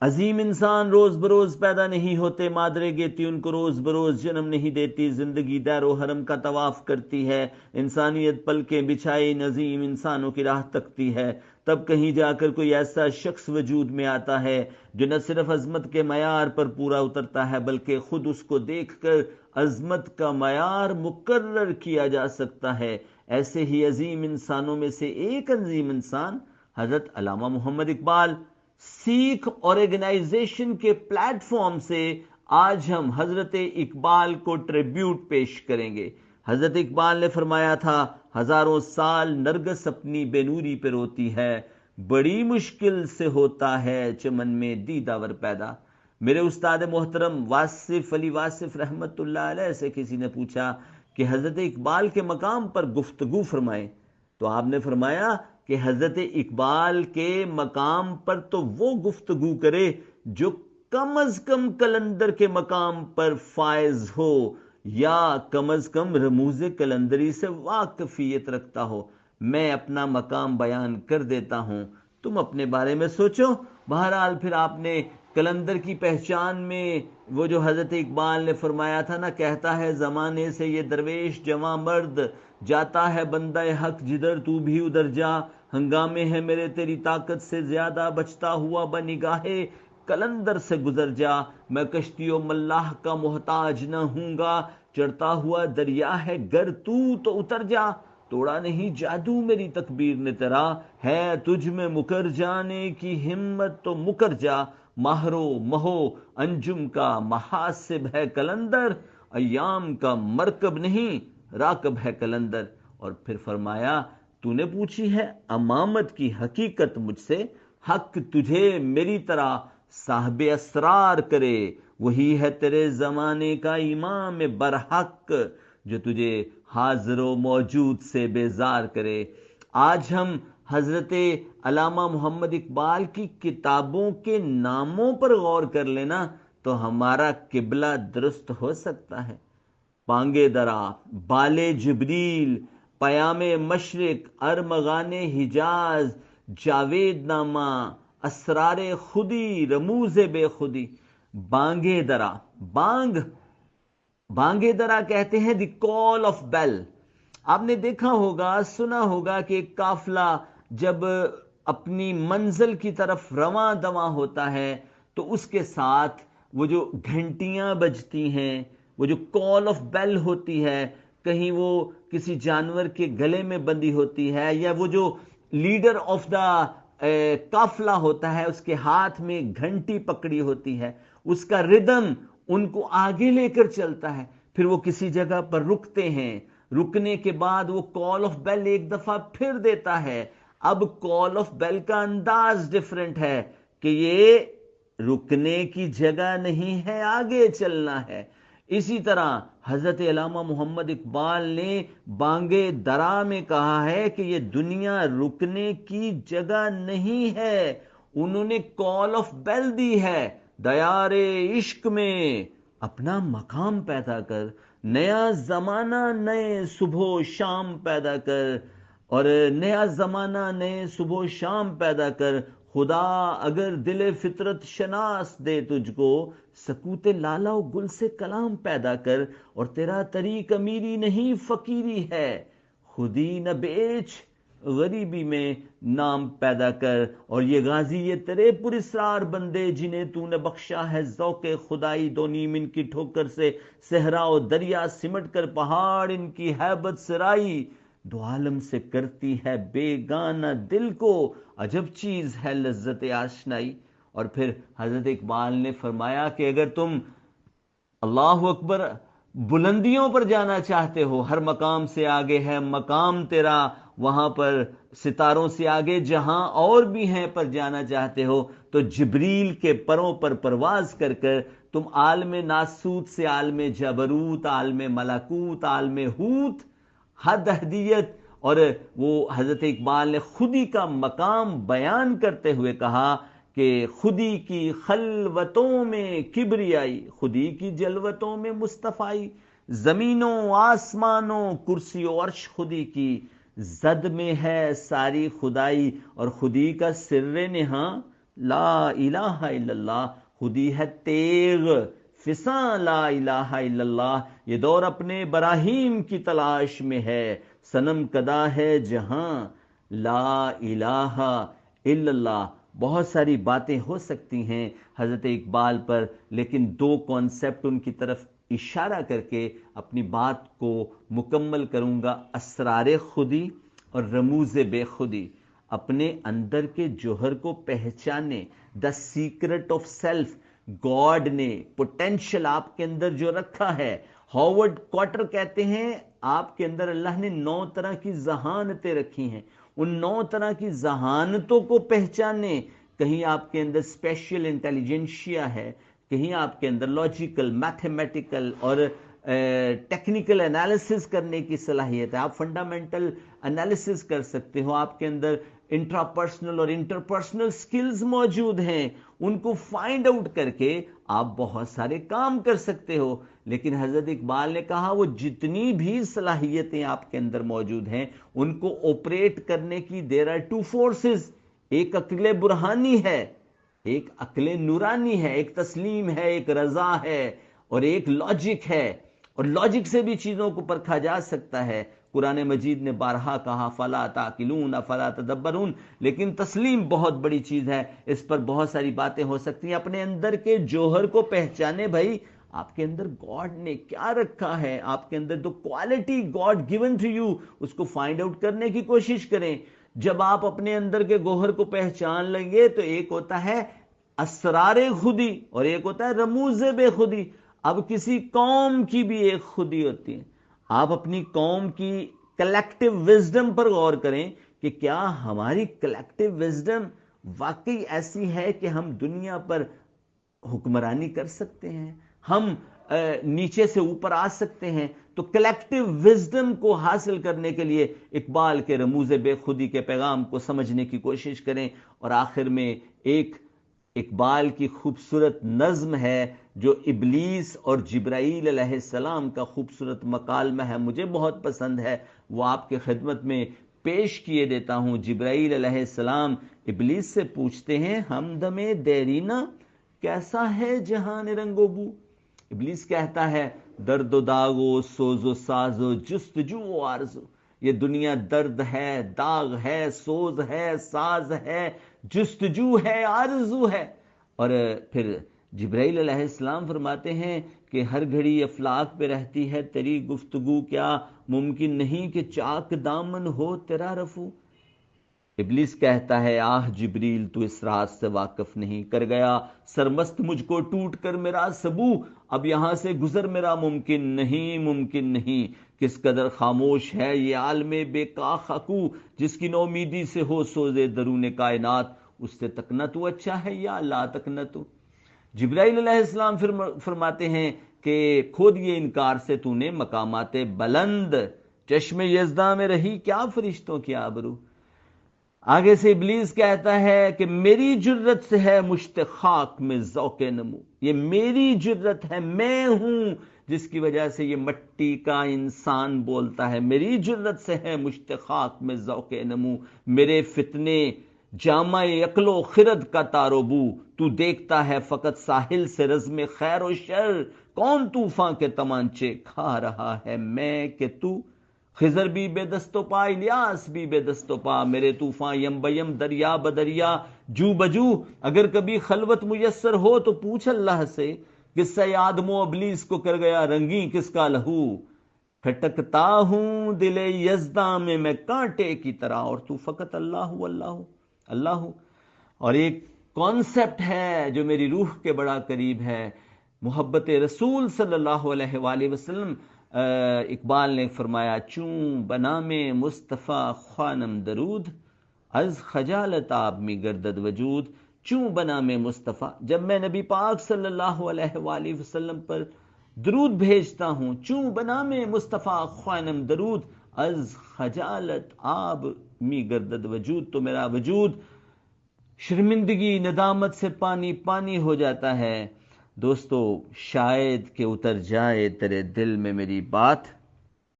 عظیم انسان روز بروز پیدا نہیں ہوتے، مادر گیتی ان کو روز بروز جنم نہیں دیتی، زندگی دیر و حرم کا طواف کرتی ہے، انسانیت پلکیں بچھائے ان عظیم انسانوں کی راہ تکتی ہے، تب کہیں جا کر کوئی ایسا شخص وجود میں آتا ہے جو نہ صرف عظمت کے معیار پر پورا اترتا ہے بلکہ خود اس کو دیکھ کر عظمت کا معیار مقرر کیا جا سکتا ہے۔ ایسے ہی عظیم انسانوں میں سے ایک عظیم انسان حضرت علامہ محمد اقبال۔ سیکھ آرگنائزیشن کے پلیٹ فارم سے آج ہم حضرت اقبال کو ٹریبیوٹ پیش کریں گے۔ حضرت اقبال نے فرمایا تھا، ہزاروں سال نرگس اپنی بے نوری پہ روتی ہے، بڑی مشکل سے ہوتا ہے چمن میں دیداور پیدا۔ میرے استاد محترم واصف علی واصف رحمت اللہ علیہ سے کسی نے پوچھا کہ حضرت اقبال کے مقام پر گفتگو فرمائیں، تو آپ نے فرمایا کہ حضرت اقبال کے مقام پر تو وہ گفتگو کرے جو کم از کم کلندر کے مقام پر فائز ہو یا کم از کم رموز کلندری سے واقفیت رکھتا ہو۔ میں اپنا مقام بیان کر دیتا ہوں، تم اپنے بارے میں سوچو۔ بہرحال پھر آپ نے کلندر کی پہچان میں وہ جو حضرت اقبال نے فرمایا تھا نا، کہتا ہے زمانے سے یہ درویش جواں مرد، جاتا ہے بندہ حق جدھر تو بھی ادھر جا، ہنگامے ہے میرے تیری طاقت سے زیادہ، بچتا ہوا بنگاہے کلندر سے گزر جا، میں کشتی و ملاح کا محتاج نہ ہوں گا، چڑھتا ہوا دریا ہے گر تو اتر جا، توڑا نہیں جادو میری تکبیر نے تیرا، ہے تجھ میں مکر جانے کی ہمت تو مکر جا، ماہرو مہو انجم کا محاسب ہے کلندر، ایام کا مرکب نہیں راکب ہے کلندر۔ اور پھر فرمایا، تو نے پوچھی ہے امامت کی حقیقت مجھ سے، حق تجھے میری طرح صاحب اسرار کرے، وہی ہے تیرے زمانے کا امام برحق جو تجھے حاضر و موجود سے بیزار کرے۔ آج ہم حضرت علامہ محمد اقبال کی کتابوں کے ناموں پر غور کر لینا تو ہمارا قبلہ درست ہو سکتا ہے۔ بانگے درا، بالے جبریل، پیام مشرق، ارمغان حجاز، جاوید نامہ، اسرار خودی، رموز بے خودی۔ بانگے درا، بانگے درا کہتے ہیں دی کال آف بیل۔ آپ نے دیکھا ہوگا، سنا ہوگا کہ ایک قافلہ جب اپنی منزل کی طرف رواں دواں ہوتا ہے تو اس کے ساتھ وہ جو گھنٹیاں بجتی ہیں، وہ جو کال آف بیل ہوتی ہے، کہیں وہ کسی جانور کے گلے میں بندھی ہوتی ہے، یا وہ جو لیڈر آف دا قافلہ ہوتا ہے اس کے ہاتھ میں گھنٹی پکڑی ہوتی ہے، اس کا ردم ان کو آگے لے کر چلتا ہے۔ پھر وہ کسی جگہ پر رکتے ہیں، رکنے کے بعد وہ کال آف بیل ایک دفعہ پھر دیتا ہے۔ اب کال آف بیل کا انداز ڈیفرنٹ ہے کہ یہ رکنے کی جگہ نہیں ہے، آگے چلنا ہے۔ اسی طرح حضرت علامہ محمد اقبال نے بانگے درا میں کہا ہے کہ یہ دنیا رکنے کی جگہ نہیں ہے، انہوں نے کال آف بیل دی ہے، دیار عشق میں اپنا مقام پیدا کر، نیا زمانہ نئے صبح و شام پیدا کر، اور نیا زمانہ نئے صبح و شام پیدا کر۔ خدا اگر دل فطرت شناس دے تجھ کو، سکوت لالا و گل سے کلام پیدا کر، اور تیرا طریق امیری نہیں فقیری ہے، خودی نہ بیچ غریبی میں نام پیدا کر۔ اور یہ غازی یہ تیرے پراسرار بندے جنہیں تو نے بخشا ہے ذوق خدائی، دو نیم ان کی ٹھوکر سے صحرا و دریا سمٹ کر پہاڑ ان کی ہیبت سرائی، دو عالم سے کرتی ہے بیگانہ دل کو، عجب چیز ہے لذت آشنائی۔ اور پھر حضرت اقبال نے فرمایا کہ اگر تم اللہ اکبر بلندیوں پر جانا چاہتے ہو، ہر مقام سے آگے ہے مقام تیرا، وہاں پر ستاروں سے آگے جہاں اور بھی ہیں پر جانا چاہتے ہو، تو جبریل کے پروں پر پرواز کر کر تم عالم ناسوت سے عالم جبروت، عالم ملکوت، عالم ہوت، حد احدیت، اور وہ حضرت اقبال نے خودی کا مقام بیان کرتے ہوئے کہا کہ خودی کی خلوتوں میں کبریائی، خودی کی جلوتوں میں مصطفائی، زمینوں آسمانوں کرسی و عرش خودی کی، زد میں ہے ساری خدائی، اور خودی کا سر نہاں لا الہ الا اللہ، خودی ہے تیغ فساں لا الہ الا اللہ، یہ دور اپنے براہیم کی تلاش میں ہے، صنم کدا ہے جہاں لا الہ الا اللہ۔ بہت ساری باتیں ہو سکتی ہیں حضرت اقبال پر، لیکن دو کانسیپٹ ان کی طرف اشارہ کر کے اپنی بات کو مکمل کروں گا، اسرار خودی اور رموز بے خودی۔ اپنے اندر کے جوہر کو پہچانے، دا سیکرٹ آف سیلف، گاڈ نے پوٹینشل آپ کے اندر جو رکھا ہے، ہاورڈ کوٹر کہتے ہیں آپ کے اندر اللہ نے 9 طرح کی ذہانتیں رکھی ہیں، ان 9 طرح کی ذہانتوں کو پہچانے۔ کہیں آپ کے اندر اسپیشل انٹیلیجنشیا ہے، کہیں آپ کے اندر لاجیکل، میتھمیٹیکل اور ٹیکنیکل انالیسس کرنے کی صلاحیت ہے، آپ فنڈامنٹل انالیسس کر سکتے ہو، آپ کے اندر انٹراپرسنل اور انٹرپرسنل سکلز موجود ہیں، ان کو فائنڈ آؤٹ کر کے آپ بہت سارے کام کر سکتے ہو۔ لیکن حضرت اقبال نے کہا وہ جتنی بھی صلاحیتیں آپ کے اندر موجود ہیں ان کو آپریٹ کرنے کی دیر آر 2 فورسز، ایک عقل برہانی ہے، ایک عقل نورانی ہے، ایک تسلیم ہے، ایک رضا ہے، اور ایک لاجک ہے، اور لاجک سے بھی چیزوں کو پرکھا جا سکتا ہے۔ قرآن مجید نے بارہا کہا فلا تعقلون افلا تدبرون، لیکن تسلیم بہت بڑی چیز ہے، اس پر بہت ساری باتیں ہو سکتی ہیں۔ اپنے اندر کے جوہر کو پہچانے بھائی، آپ کے اندر گاڈ نے کیا رکھا ہے، آپ کے اندر جو quality God given to you, اس کو فائنڈ آؤٹ کرنے کی کوشش کریں۔ جب آپ اپنے اندر کے گوہر کو پہچان لیں گے تو ایک ہوتا ہے اسرار خودی اور ایک ہوتا ہے رموز بے خودی۔ اب کسی قوم کی بھی ایک خودی ہوتی ہے، آپ اپنی قوم کی کلیکٹیو وزڈم پر غور کریں کہ کیا ہماری کلیکٹیو وزڈم واقعی ایسی ہے کہ ہم دنیا پر حکمرانی کر سکتے ہیں، ہم نیچے سے اوپر آ سکتے ہیں؟ تو کلیکٹیو وزڈم کو حاصل کرنے کے لیے اقبال کے رموز بے خودی کے پیغام کو سمجھنے کی کوشش کریں۔ اور آخر میں ایک اقبال کی خوبصورت نظم ہے جو ابلیس اور جبرائیل علیہ السلام کا خوبصورت مکالمہ ہے، مجھے بہت پسند ہے، وہ آپ کے خدمت میں پیش کیے دیتا ہوں۔ جبرائیل علیہ السلام ابلیس سے پوچھتے ہیں ہمدم دیرینہ کیسا ہے جہان رنگ و بو؟ ابلیس کہتا ہے درد و داغ و سوز و ساز و جستجو و آرزو، یہ دنیا درد ہے، داغ ہے، سوز ہے، ساز ہے، جستجو ہے، آرزو ہے۔ اور پھر جبرائیل علیہ السلام فرماتے ہیں کہ ہر گھڑی افلاک پہ رہتی ہے تیری گفتگو، کیا ممکن نہیں کہ چاک دامن ہو تیرا رفو؟ ابلیس کہتا ہے آہ جبریل تو اس راز سے واقف نہیں، کر گیا سرمست مجھ کو ٹوٹ کر میرا سبو، اب یہاں سے گزر میرا ممکن نہیں، ممکن نہیں۔ کس قدر خاموش ہے یہ عالم بے کاخ اکو، جس کی نومیدی سے ہو سوزے درون کائنات، اس سے تکنا تو اچھا ہے یا لا تکنا تو۔ جبرائیل علیہ السلام فرماتے ہیں کہ کھود یہ انکار سے تو نے مقامات بلند، چشم یزداں میں رہی کیا فرشتوں کی آبرو۔ آگے سے ابلیس کہتا ہے کہ میری جرت سے ہے مشت خاک میں ذوق نمو، یہ میری جرت ہے، میں ہوں جس کی وجہ سے یہ مٹی کا انسان بولتا ہے، میری جرت سے ہے مشت خاک میں ذوق نمو، میرے فتنے جامع عقل و خرد کا تاروبو، تو دیکھتا ہے فقط ساحل سے رزم خیر و شر، کون طوفان کے تمانچے کھا رہا ہے میں کہ تو؟ خضر بھی بے دست و پا، الیاس بھی بے دست و پا، میرے طوفان یم بیم دریا بدریا جو بجو، اگر کبھی خلوت میسر ہو تو پوچھ اللہ سے، قصہ آدم و ابلیس کو کر گیا رنگی کس کا لہو، کھٹکتا ہوں دل یزداں میں کانٹے کی طرح، اور تو فقط اللہ اللہ اللہ۔ اور ایک کانسیپٹ ہے جو میری روح کے بڑا قریب ہے، محبت رسول صلی اللہ علیہ وآلہ وسلم۔ اقبال نے فرمایا چون بنام مصطفیٰ خوانم درود، از خجالت آب می گردد وجود، چون بنام مصطفیٰ، جب میں نبی پاک صلی اللہ علیہ وآلہ وسلم پر درود بھیجتا ہوں، چون بنام مصطفیٰ خوانم درود، از خجالت آب می گردد وجود، تو میرا وجود شرمندگی ندامت سے پانی پانی ہو جاتا ہے۔ دوستو شاید کہ اتر جائے تیرے دل میں میری بات،